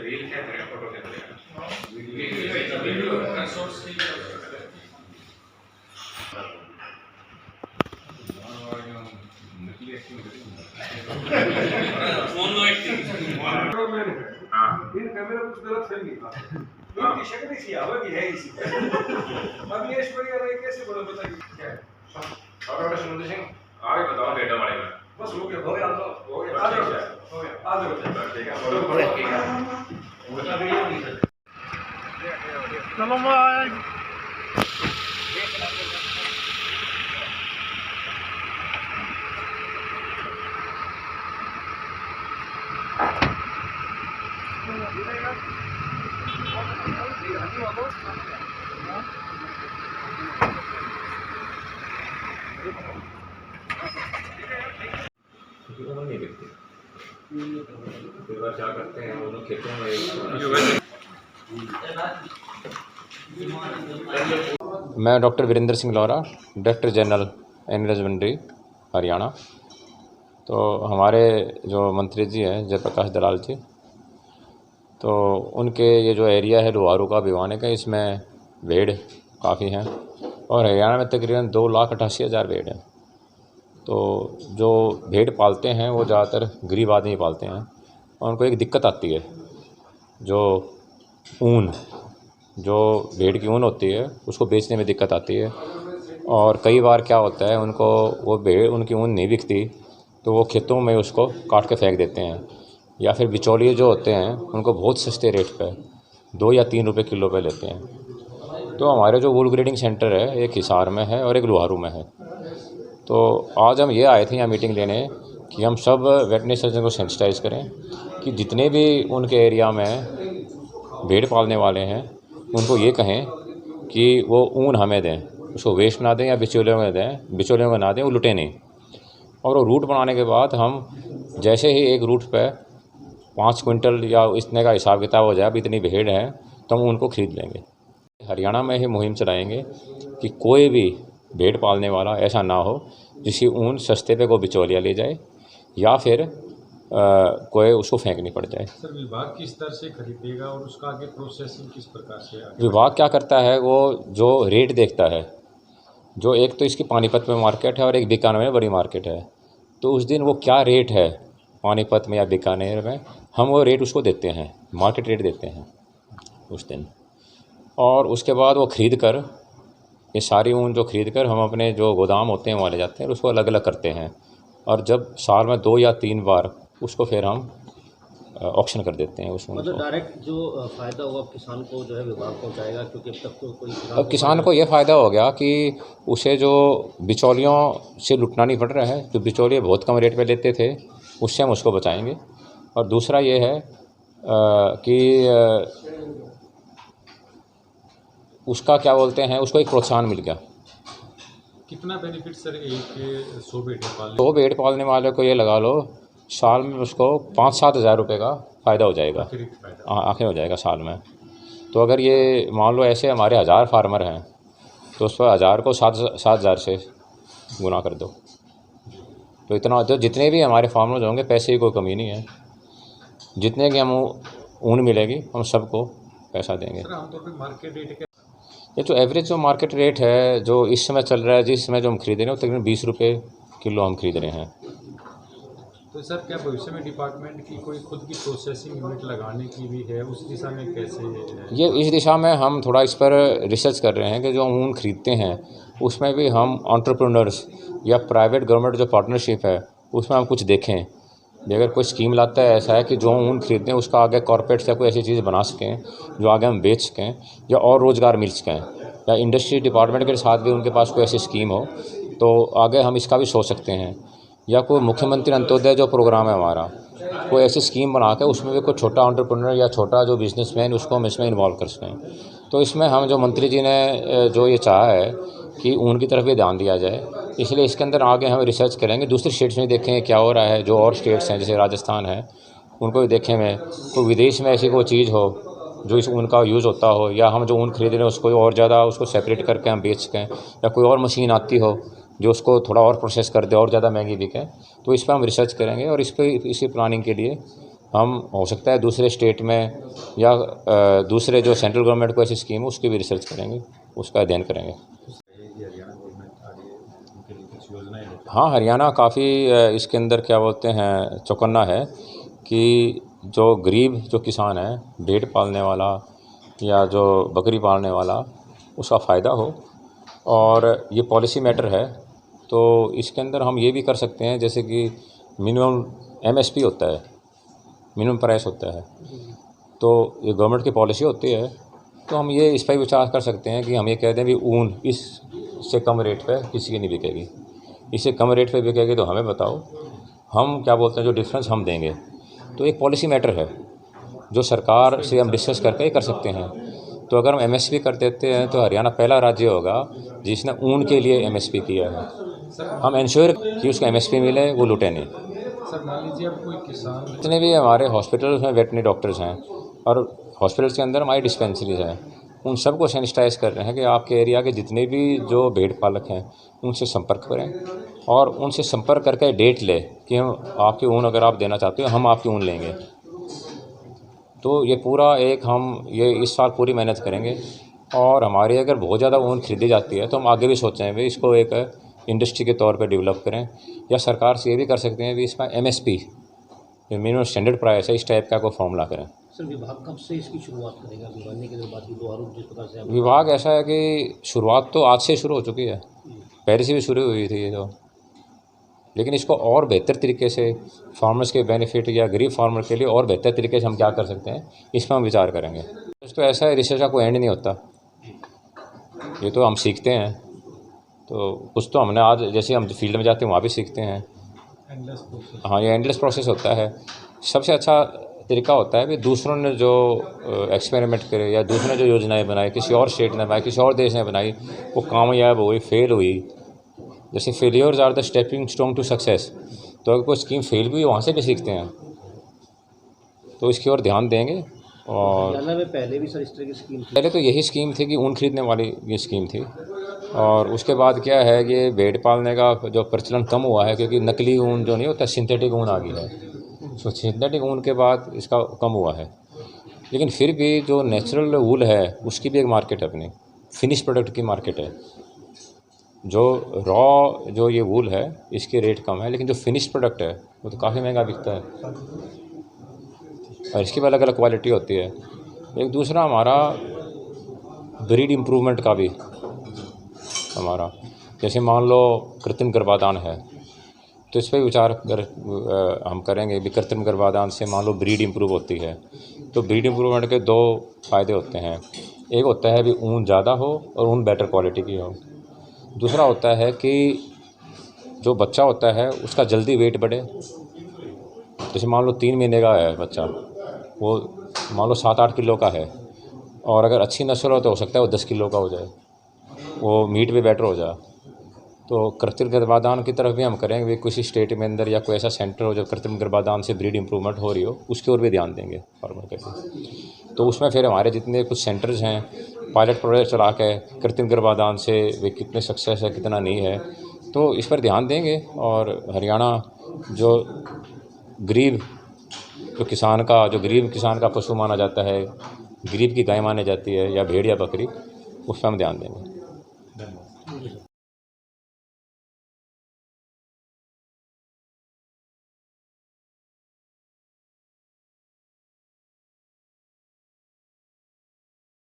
Reel camera photo camera in camera कुछ गलत फहमी था इनकी शक्ल इसी आवेगी है इसी अब ये ईश्वरी आ रही कैसे बोला बताइए क्या है और सुनील सिंह आगे बताओ डेटा वाले में बस हो गया हो गया आ जाओ ठीक है चलो भाई नहीं दिखती कई बार क्या करते हैं वो लोग खेतों में मैं doctor Virender Singh Laura, director general animal husbandry Haryana. तो हमारे जो मंत्री जी हैं जयप्रकाश दलाल जी, तो उनके ये जो एरिया है लोहारू का भिवानी का, इसमें भेड़ काफ़ी हैं और हरियाणा में तकरीबन 2,88,000 भेड़ हैं। तो जो भेड़ पालते हैं वो ज़्यादातर गरीब आदमी पालते हैं और उनको एक दिक्कत आती है, जो ऊन, जो भेड़ की ऊन होती है उसको बेचने में दिक्कत आती है। और कई बार क्या होता है, उनको वो भेड़, उनकी ऊन नहीं बिकती तो वो खेतों में उसको काट के फेंक देते हैं, या फिर बिचौलिए जो होते हैं उनको बहुत सस्ते रेट पे 2 या 3 रुपये किलो पे लेते हैं। तो हमारे जो वूल ग्रेडिंग सेंटर है, एक हिसार में है और एक लोहारू में है। तो आज हम ये आए थे यहाँ मीटिंग लेने कि हम सब वेटरनरी सर्जन को सेंसिटाइज़ करें कि जितने भी उनके एरिया में भेड़ पालने वाले हैं उनको ये कहें कि वो ऊन हमें दें, उसको वेस्ट ना दें या बिचौलियों में दें, बिचौलियों में ना दें, वो लुटे नहीं। और वो रूट बनाने के बाद हम जैसे ही एक रूट पे 5 क्विंटल या इतने का हिसाब किताब हो जाए, अब इतनी भेड़ है तो हम उनको ख़रीद लेंगे। हरियाणा में ही मुहिम चलाएंगे कि कोई भी भेड़ पालने वाला ऐसा ना हो जिसकी ऊन सस्ते पे कोई बिचौलिया ले जाए या फिर कोई उसको फेंकनी पड़ जाए। सर, विभाग किस तरह से खरीदेगा और उसका आगे प्रोसेसिंग किस प्रकार से आगे? विभाग क्या करता है, वो जो रेट देखता है, जो एक तो इसकी पानीपत में मार्केट है और एक बीकानेर में बड़ी मार्केट है, तो उस दिन वो क्या रेट है पानीपत में या बीकानेर में, हम वो रेट उसको देते हैं, मार्केट रेट देते हैं उस दिन। और उसके बाद वो ख़रीद कर, ये सारी ऊन जो ख़रीद कर हम अपने जो गोदाम होते हैं वहाँ ले जाते हैं, उसको अलग अलग करते हैं और जब साल में 2 या 3 बार उसको फिर हम ऑक्शन कर देते हैं उस ऊन मतलब को। डायरेक्ट जो फ़ायदा होगा किसान को जो है विभाग पहुंचाएगा, क्योंकि अब तक तो कोई अब किसान को ये फ़ायदा हो गया कि उसे जो बिचौलियों से लुटना नहीं पड़ रहा है, जो बिचौलिए बहुत कम रेट पे लेते थे उससे हम उसको बचाएंगे। और दूसरा ये है कि उसका क्या बोलते हैं, उसको एक प्रोत्साहन मिल गया। कितना बेनिफिट सर एक 100 भेड़ पालने? 2 भेड़ पालने वाले को ये लगा लो साल में उसको 5-7 हज़ार रुपये का फ़ायदा हो जाएगा, अतिरिक्त फायदा आखिर हो जाएगा साल में। तो अगर ये मान लो ऐसे हमारे 1000 फार्मर हैं तो उस पर 1000 को 7,000 से गुना कर दो, तो इतना तो जितने भी हमारे फार्मर्स होंगे पैसे की कोई कमी नहीं है, जितने की हम ऊन मिलेगी हम सबको पैसा देंगे। सर, आमतौर पर मार्केट रेट क्या? ये जो एवरेज जो मार्केट रेट है जो इस समय चल रहा है, जिस समय जो हम खरीद रहे हैं वो तकरीबन 20 रुपये किलो हम खरीद रहे हैं। तो सर, क्या भविष्य में डिपार्टमेंट की कोई खुद की प्रोसेसिंग यूनिट लगाने की भी है? उस दिशा में कैसे है? ये इस दिशा में हम थोड़ा इस पर रिसर्च कर रहे हैं कि जो ऊन खरीदते हैं उसमें भी हम एंटरप्रेन्योर्स या प्राइवेट गवर्नमेंट जो पार्टनरशिप है उसमें हम कुछ देखें। अगर कोई स्कीम लाता है ऐसा है कि जो ऊन खरीदते हैं उसका आगे कॉर्पोरेट से कोई ऐसी चीज़ बना सकें जो आगे हम बेच सकें या और रोज़गार मिल सकें, या इंडस्ट्री डिपार्टमेंट के साथ भी उनके पास कोई ऐसी स्कीम हो तो आगे हम इसका भी सोच सकते हैं। या कोई मुख्यमंत्री अंत्योदय जो प्रोग्राम है हमारा, कोई ऐसी स्कीम बना के उसमें भी कोई छोटा एंटरप्रेन्योर या छोटा जो बिजनेसमैन उसको हम इसमें इन्वॉल्व कर सकें। तो इसमें हम जो मंत्री जी ने जो ये चाहा है कि ऊन की तरफ भी ध्यान दिया जाए, इसलिए इसके अंदर आगे हम रिसर्च करेंगे, दूसरे स्टेट्स में देखें क्या हो रहा है, जो और स्टेट्स हैं जैसे राजस्थान है उनको भी देखें में, तो विदेश में ऐसी कोई चीज़ हो जो इस ऊन का यूज़ होता हो, या हम जो ऊन खरीद रहे हैं उसको और ज़्यादा उसको सेपरेट करके हम बेच सकें, या कोई और मशीन आती हो जो उसको थोड़ा और प्रोसेस कर दे और ज़्यादा महंगी बिके, तो इस पर हम रिसर्च करेंगे और इसी प्लानिंग के लिए हम हो सकता है दूसरे स्टेट में या दूसरे जो सेंट्रल गवर्नमेंट को ऐसी स्कीम है उसकी भी रिसर्च करेंगे, उसका अध्ययन करेंगे। हाँ, हरियाणा काफ़ी इसके अंदर क्या बोलते हैं चौकन्ना है कि जो गरीब जो किसान है, भेड़ पालने वाला या जो बकरी पालने वाला, उसका फ़ायदा हो, और ये पॉलिसी मैटर है। तो इसके अंदर हम ये भी कर सकते हैं जैसे कि मिनिमम MSP होता है, मिनिमम प्राइस होता है, तो ये गवर्नमेंट की पॉलिसी होती है, तो हम ये इस पर विचार कर सकते हैं कि हम ये कह दें भी ऊन इससे कम रेट पे किसी की नहीं बिकेगी, इससे कम रेट पे बिकेगी तो हमें बताओ, हम क्या बोलते हैं जो डिफरेंस हम देंगे। तो एक पॉलिसी मैटर है जो सरकार से हम डिस्कस करके ही कर सकते हैं। तो अगर हम MSP कर देते हैं तो हरियाणा पहला राज्य होगा जिसने ऊन के लिए MSP किया है। हम इंश्योर कि उसको MSP मिले, वो लुटे नहीं। सर मान लीजिए अब कोई किसान जितने भी हमारे हॉस्पिटल्स में वेटरनरी डॉक्टर्स हैं और हॉस्पिटल्स के अंदर हमारी डिस्पेंसरीज हैं, उन सबको सैनिटाइज कर रहे हैं कि आपके एरिया के जितने भी जो भेड़ पालक हैं उनसे संपर्क करें और उनसे संपर्क करके डेट ले कि हम आपकी ऊन अगर आप देना चाहते हो हम आपकी ऊन लेंगे। तो ये पूरा एक हम ये इस साल पूरी मेहनत करेंगे, और हमारी अगर बहुत ज़्यादा ऊन खरीदी जाती है तो हम आगे भी सोचें भाई इसको एक इंडस्ट्री के तौर पे डेवलप करें, या सरकार से ये भी कर सकते हैं भी इसमें MSP मिनिमम स्टैंडर्ड प्राइस है, इस टाइप का कोई फॉर्मूला करें। सर विभाग कब से इसकी शुरुआत करेगा? बनने के बाद जो आरोप जिस प्रकार से विभाग ऐसा है कि शुरुआत तो आज से शुरू हो चुकी है, पहले से भी शुरू हुई थी ये तो, लेकिन इसको और बेहतर तरीके से फार्मर्स के बेनिफिट या गरीब फार्मर के लिए और बेहतर तरीके से हम क्या कर सकते हैं इस पर हम विचार करेंगे। तो ऐसा है, रिसर्च का कोई एंड नहीं होता, ये तो हम सीखते हैं, तो कुछ तो हमने आज जैसे हम फील्ड में जाते हैं वहाँ भी सीखते हैं। हाँ, ये एंडलेस प्रोसेस होता है। सबसे अच्छा तरीका होता है कि दूसरों ने जो एक्सपेरिमेंट करे या दूसरों ने जो योजनाएं बनाई, किसी और स्टेट ने बनाई, किसी और देश ने बनाई, वो कामयाब हुई, फेल हुई। जैसे failures are the stepping stone to success, तो अगर कोई स्कीम फेल हुई वहाँ से भी सीखते हैं, तो इसकी ओर ध्यान देंगे। और हरियाणा में पहले भी सर इस तरह की स्कीम थी? पहले तो यही स्कीम थी कि ऊन खरीदने वाली ये स्कीम थी, और उसके बाद क्या है कि भेड़ पालने का जो प्रचलन कम हुआ है क्योंकि नकली ऊन जो नहीं होता सिंथेटिक ऊन आ गया है, तो सिंथेटिक ऊन के बाद इसका कम हुआ है। लेकिन फिर भी जो नेचुरल वूल है उसकी भी एक मार्केट है, अपनी फिनिश प्रोडक्ट की मार्केट है। जो रॉ जो ये वूल है इसके रेट कम है, लेकिन जो फिनिश प्रोडक्ट है वो तो काफ़ी महंगा बिकता है, और इसकी भी अलग अलग क्वालिटी होती है। एक दूसरा हमारा ब्रीड इम्प्रूवमेंट का भी हमारा, जैसे मान लो कृत्रिम गर्भाधान है तो इस पर विचार हम करेंगे भी कृत्रिम गर्भाधान से मान लो ब्रीड इम्प्रूव होती है, तो ब्रीड इम्प्रूवमेंट के दो फ़ायदे होते हैं। एक होता है भी ऊन ज़्यादा हो और ऊन बेटर क्वालिटी की हो। दूसरा होता है कि जो बच्चा होता है उसका जल्दी वेट बढ़े। जैसे मान लो 3 महीने का है बच्चा, वो मान लो 7-8 किलो का है, और अगर अच्छी नस्ल हो तो हो सकता है वो 10 किलो का हो जाए, वो मीट भी बेटर हो जाए। तो कृत्रिम गर्भाधान की तरफ भी हम करेंगे भी किसी स्टेट में अंदर या कोई ऐसा सेंटर हो जो कृत्रिम गर्भाधान से ब्रीड इम्प्रूवमेंट हो रही हो, उसकी ओर भी ध्यान देंगे फार्मर के लिए। तो उसमें फिर हमारे जितने कुछ सेंटर्स हैं पायलट प्रोजेक्ट चला के कृत्रिम गर्भाधान से वे कितने सक्सेस है कितना नहीं है, तो इस पर ध्यान देंगे। और हरियाणा जो गरीब किसान का पशु माना जाता है, गरीब की गाय मानी जाती है या भेड़ या बकरी, उस पर हम ध्यान देंगे।